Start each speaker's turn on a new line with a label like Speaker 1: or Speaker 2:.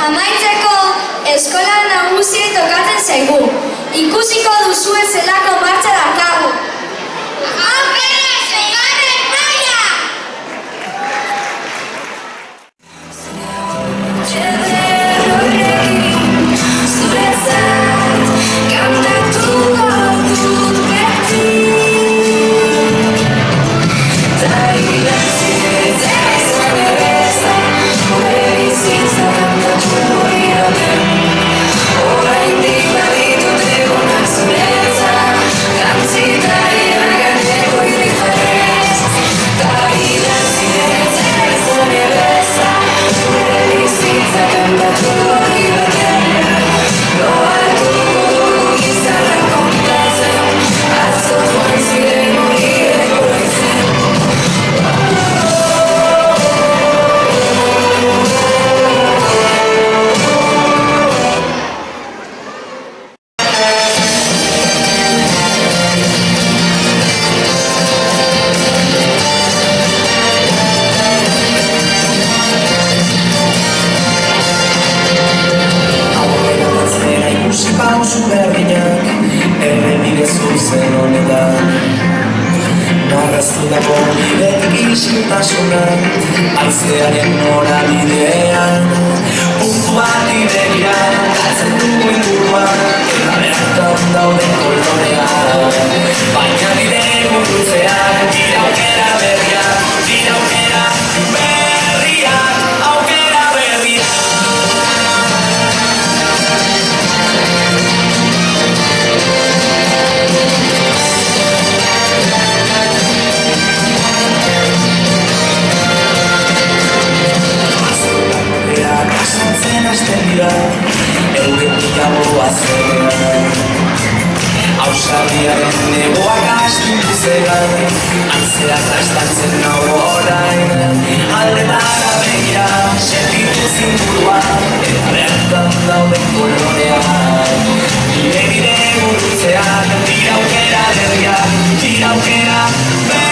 Speaker 1: Amaitzeko eskola nagusiei tokatzen zaigu. Ikusiko duzue zelako martxa dakargu. Aurrera, seigarren maila!
Speaker 2: Pausu berdinak errepide zuzen honetan narraztutako bidetik isiltasunak haizearen norabidean puntu bat idegia galtzen dugu inguruan eta bertan dauden koloreak baina bide gurutzean dira aukera berriak dira aukera berriak aukera berriak Pasatzen hasten dira, euretik aboa zenean Ausardiaren negoak astuntu zegan Antzeak trastantzen nago orain Aldetara begira, sentitu zinguruan Eta bertan dauden koloreak Bide gurutzeak, dira aukera berriak, dira aukera berriak